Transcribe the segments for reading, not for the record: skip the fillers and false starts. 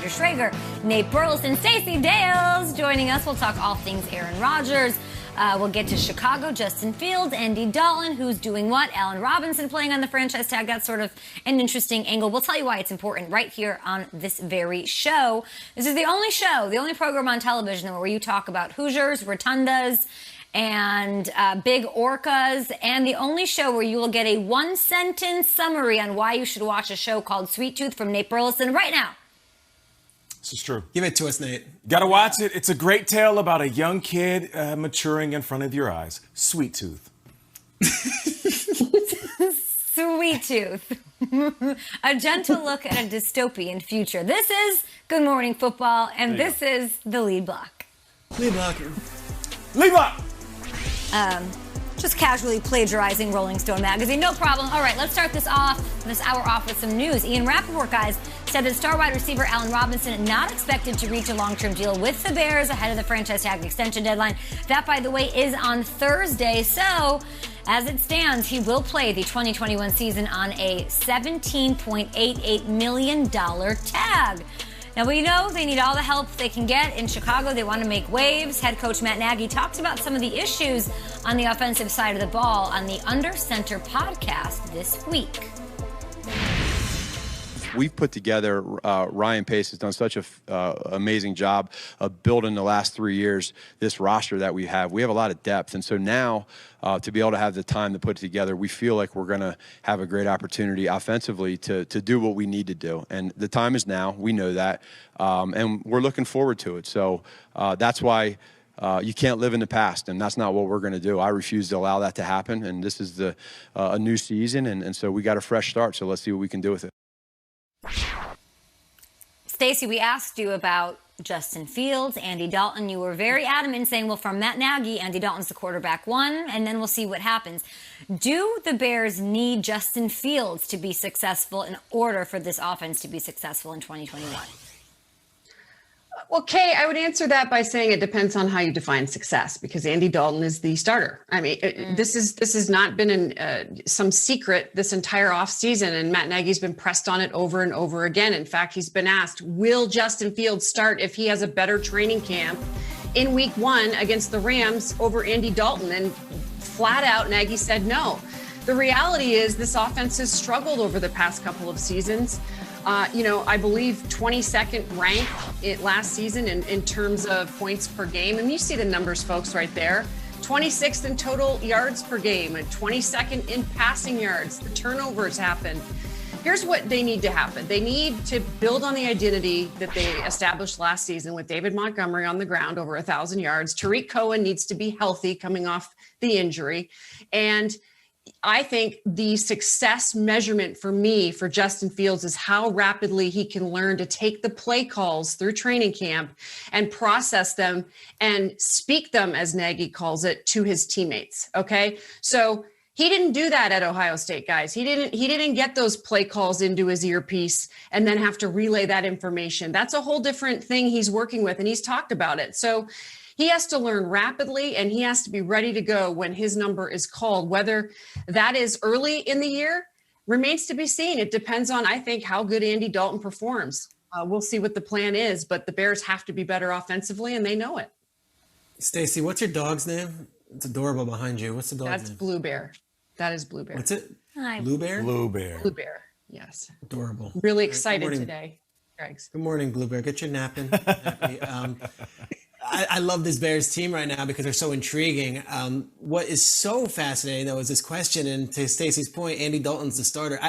Schrager, Nate Burleson, Stacey Dales joining us. We'll talk all things Aaron Rodgers. We'll get to Chicago, Justin Fields, Andy Dalton, who's doing what, Allen Robinson playing on the franchise tag. That's sort of an interesting angle. We'll tell you why it's important right here on this very show. This is the only show, the only program on television where you talk about Hoosiers, rotundas, and big orcas, and the only show where you will get a one-sentence summary on why you should watch a show called Sweet Tooth from Nate Burleson right now. This is true. Give it to us, Nate. Gotta watch it. It's a great tale about a young kid maturing in front of your eyes. Sweet Tooth. Sweet Tooth. A gentle look at a dystopian future. This is Good Morning Football, and this is the lead block. Lead blocker. Lead block! Just casually plagiarizing Rolling Stone magazine. No problem. All right, let's start this hour off with some news. Ian Rappaport, guys, said that star wide receiver Allen Robinson not expected to reach a long-term deal with the Bears ahead of the franchise tag extension deadline. That, by the way, is on Thursday. So, as it stands, he will play the 2021 season on a $17.88 million tag. Now, we know they need all the help they can get in Chicago. They want to make waves. Head coach Matt Nagy talks about some of the issues on the offensive side of the ball on the Under Center podcast this week. We've put together, Ryan Pace has done such an amazing job of building the last 3 years this roster that we have. We have a lot of depth. And so now to be able to have the time to put it together, we feel like we're going to have a great opportunity offensively to do what we need to do. And the time is now. We know that. And we're looking forward to it. So that's why you can't live in the past, and that's not what we're going to do. I refuse to allow that to happen. And this is a new season, and so we got a fresh start. So let's see what we can do with it. Stacey, we asked you about Justin Fields, Andy Dalton. You were very adamant saying, well, from Matt Nagy, Andy Dalton's the quarterback one, and then we'll see what happens. Do the Bears need Justin Fields to be successful in order for this offense to be successful in 2021? Well, Kay, I would answer that by saying it depends on how you define success, because Andy Dalton is the starter. I mean, this has not been some secret this entire offseason, and Matt Nagy's been pressed on it over and over again. In fact, he's been asked, will Justin Fields start if he has a better training camp in week 1 against the Rams over Andy Dalton? And flat out, Nagy said no. The reality is this offense has struggled over the past couple of seasons. I believe 22nd ranked last season in terms of points per game. And you see the numbers, folks, right there. 26th in total yards per game and 22nd in passing yards. The turnovers happen. Here's what they need to happen. They need to build on the identity that they established last season with David Montgomery on the ground, over 1,000 yards. Tariq Cohen needs to be healthy coming off the injury. And I think the success measurement for me for Justin Fields is how rapidly he can learn to take the play calls through training camp and process them and speak them, as Nagy calls it, to his teammates. Okay. So he didn't do that at Ohio State, guys. He didn't get those play calls into his earpiece and then have to relay that information. That's a whole different thing he's working with, and he's talked about it. So he has to learn rapidly, and he has to be ready to go when his number is called. Whether that is early in the year remains to be seen. It depends on, I think, how good Andy Dalton performs. We'll see what the plan is, but the Bears have to be better offensively, and they know it. Stacey, what's your dog's name? It's adorable behind you. What's the dog's name? That's Blue Bear. That is Blue Bear. What's it? Hi. Blue Bear? Blue Bear. Blue Bear, yes. Adorable. Really excited today, Greggs. Good morning, Blue Bear. Get your nap in. I love this Bears team right now because they're so intriguing. What is so fascinating, though, is this question. And to Stacey's point, Andy Dalton's the starter.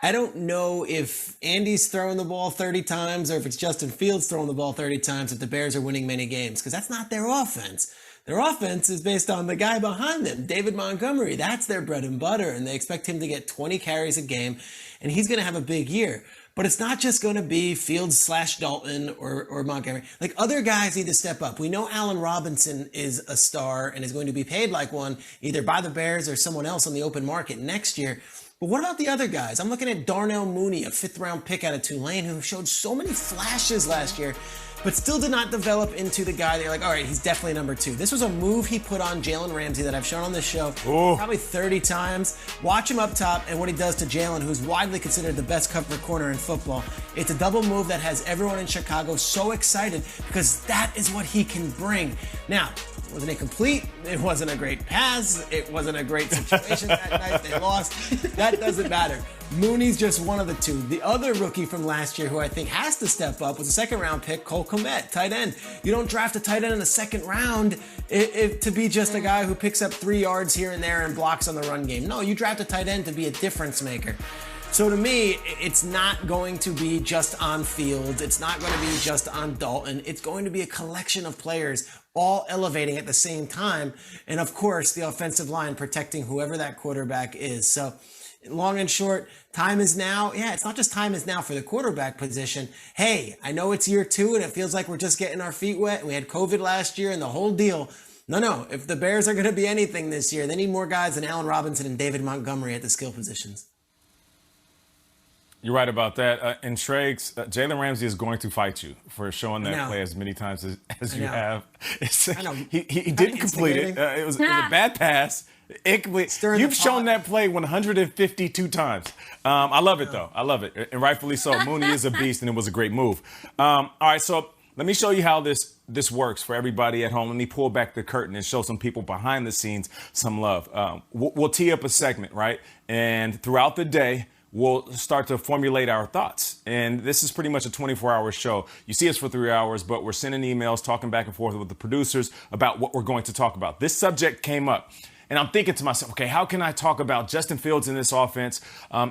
I don't know if Andy's throwing the ball 30 times or if it's Justin Fields throwing the ball 30 times that the Bears are winning many games, because that's not their offense. Their offense is based on the guy behind them, David Montgomery. That's their bread and butter, and they expect him to get 20 carries a game, and he's going to have a big year. But it's not just going to be Fields/Dalton or Montgomery. Like, other guys need to step up. We know Allen Robinson is a star and is going to be paid like one, either by the Bears or someone else on the open market next year. But what about the other guys? I'm looking at Darnell Mooney, a 5th-round pick out of Tulane, who showed so many flashes last year, but still did not develop into the guy that you're like, all right, he's definitely number 2. This was a move he put on Jalen Ramsey that I've shown on this show probably 30 times. Watch him up top and what he does to Jalen, who's widely considered the best cover corner in football. It's a double move that has everyone in Chicago so excited because that is what he can bring. Now, wasn't it complete? It wasn't a great pass. It wasn't a great situation that night. They lost. That doesn't matter. Mooney's just one of the 2. The other rookie from last year who I think has to step up was a 2nd-round pick, Cole Kmet, tight end. You don't draft a tight end in the 2nd round to be just a guy who picks up 3 yards here and there and blocks on the run game. No, you draft a tight end to be a difference maker. So to me, it's not going to be just on Fields. It's not going to be just on Dalton. It's going to be a collection of players all elevating at the same time. And of course, the offensive line protecting whoever that quarterback is. So long and short, time is now. Yeah, it's not just time is now for the quarterback position. Hey, I know it's year 2 and it feels like we're just getting our feet wet. We had COVID last year and the whole deal. No. If the Bears are going to be anything this year, they need more guys than Allen Robinson and David Montgomery at the skill positions. You're right about that. And Triggs, Jalen Ramsey is going to fight you for showing that play as many times as you have. He didn't complete it. It was a bad pass. You've shown that play 152 times. I love it, though. I love it. And rightfully so. Mooney is a beast, and it was a great move. All right, so let me show you how this works for everybody at home. Let me pull back the curtain and show some people behind the scenes some love. We'll tee up a segment, right? And throughout the day, we'll start to formulate our thoughts. And this is pretty much a 24-hour show. You see us for 3 hours, but we're sending emails, talking back and forth with the producers about what we're going to talk about. This subject came up, and I'm thinking to myself, okay, how can I talk about Justin Fields in this offense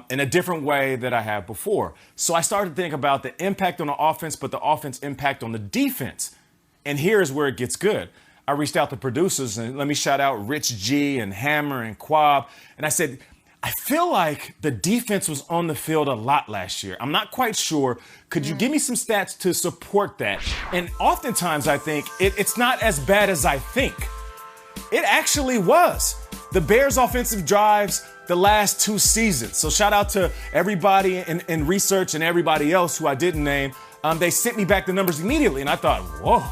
in a different way that I have before? So I started to think about the impact on the offense, but the offense impact on the defense. And here's where it gets good. I reached out to producers, and let me shout out Rich G and Hammer and Quab. And I said, I feel like the defense was on the field a lot last year. I'm not quite sure. Could you give me some stats to support that? And oftentimes I think it's not as bad as I think. It actually was. The Bears' offensive drives the last 2 seasons. So shout out to everybody in research and everybody else who I didn't name. They sent me back the numbers immediately, and I thought, whoa,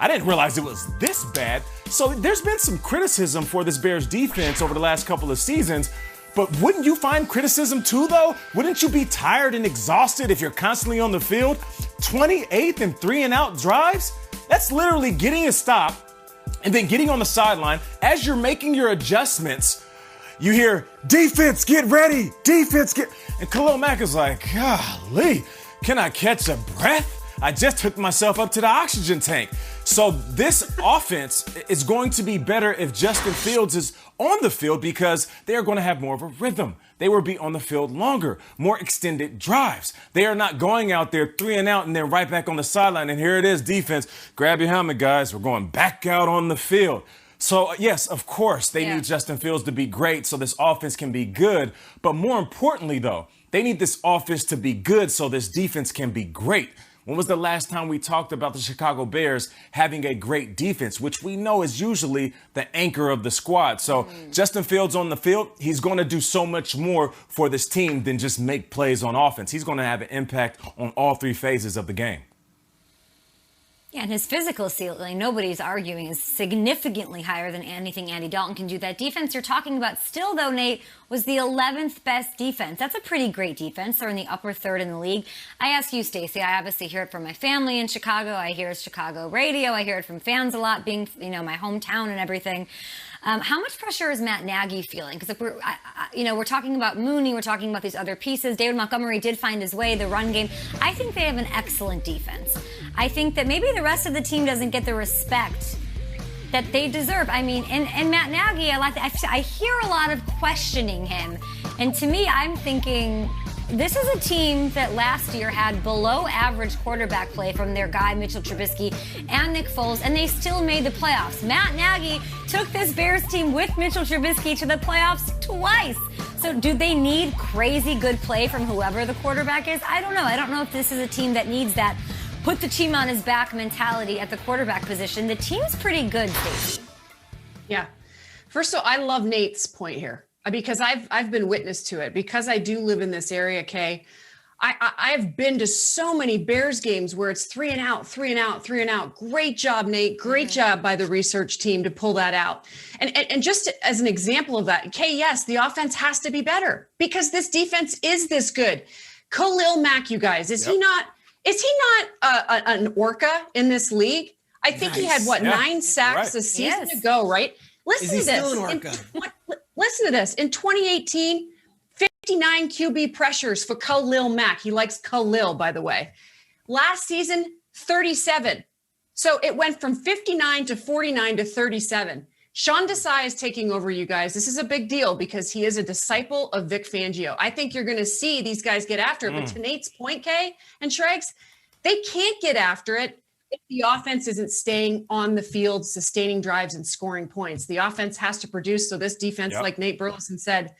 I didn't realize it was this bad. So there's been some criticism for this Bears defense over the last couple of seasons. But wouldn't you find criticism too, though? Wouldn't you be tired and exhausted if you're constantly on the field? 28th and 3-and-out drives? That's literally getting a stop and then getting on the sideline. As you're making your adjustments, you hear, defense, get ready, defense, get... And Khalil Mack is like, golly, can I catch a breath? I just hooked myself up to the oxygen tank. So this offense is going to be better if Justin Fields is on the field because they are going to have more of a rhythm. They will be on the field longer, more extended drives. They are not going out there 3-and-out and then right back on the sideline. And here it is, defense. Grab your helmet, guys. We're going back out on the field. So, yes, of course, they need Justin Fields to be great so this offense can be good. But more importantly, though, they need this offense to be good so this defense can be great. When was the last time we talked about the Chicago Bears having a great defense, which we know is usually the anchor of the squad? So Justin Fields on the field, he's going to do so much more for this team than just make plays on offense. He's going to have an impact on all 3 phases of the game. Yeah, and his physical ceiling, nobody's arguing, is significantly higher than anything Andy Dalton can do. That defense you're talking about still, though, Nate, was the 11th best defense. That's a pretty great defense. They're in the upper third in the league. I ask you, Stacey, I obviously hear it from my family in Chicago. I hear Chicago radio. I hear it from fans a lot, being, my hometown and everything. How much pressure is Matt Nagy feeling? Because if we're talking about Mooney, we're talking about these other pieces. David Montgomery did find his way, the run game. I think they have an excellent defense. I think that maybe the rest of the team doesn't get the respect that they deserve. I mean, and Matt Nagy, I hear a lot of questioning him. And to me, I'm thinking, this is a team that last year had below average quarterback play from their guy, Mitchell Trubisky, and Nick Foles, and they still made the playoffs. Matt Nagy took this Bears team with Mitchell Trubisky to the playoffs twice. So do they need crazy good play from whoever the quarterback is? I don't know. I don't know if this is a team that needs that put the team on his back mentality at the quarterback position. The team's pretty good, Stacey. Yeah. First of all, I love Nate's point here. because I've been witness to it, because I do live in this area, Kay. I've been to so many Bears games where it's 3 and out, 3 and out, 3 and out. Great job, Nate. Great job by the research team to pull that out. And just as an example of that, Kay, yes, the offense has to be better because this defense is this good. Khalil Mack, you guys, is he not an orca in this league? I think he had 9 sacks a season ago, right? Listen to this. Still an orca? Listen to this. In 2018, 59 QB pressures for Khalil Mack. He likes Khalil, by the way. Last season, 37. So it went from 59 to 49 to 37. Sean Desai is taking over, you guys. This is a big deal because he is a disciple of Vic Fangio. I think you're going to see these guys get after it. But to Nate's point, Kay and Shregs, they can't get after it if the offense isn't staying on the field, sustaining drives and scoring points. The offense has to produce. So this defense, like Nate Burleson said,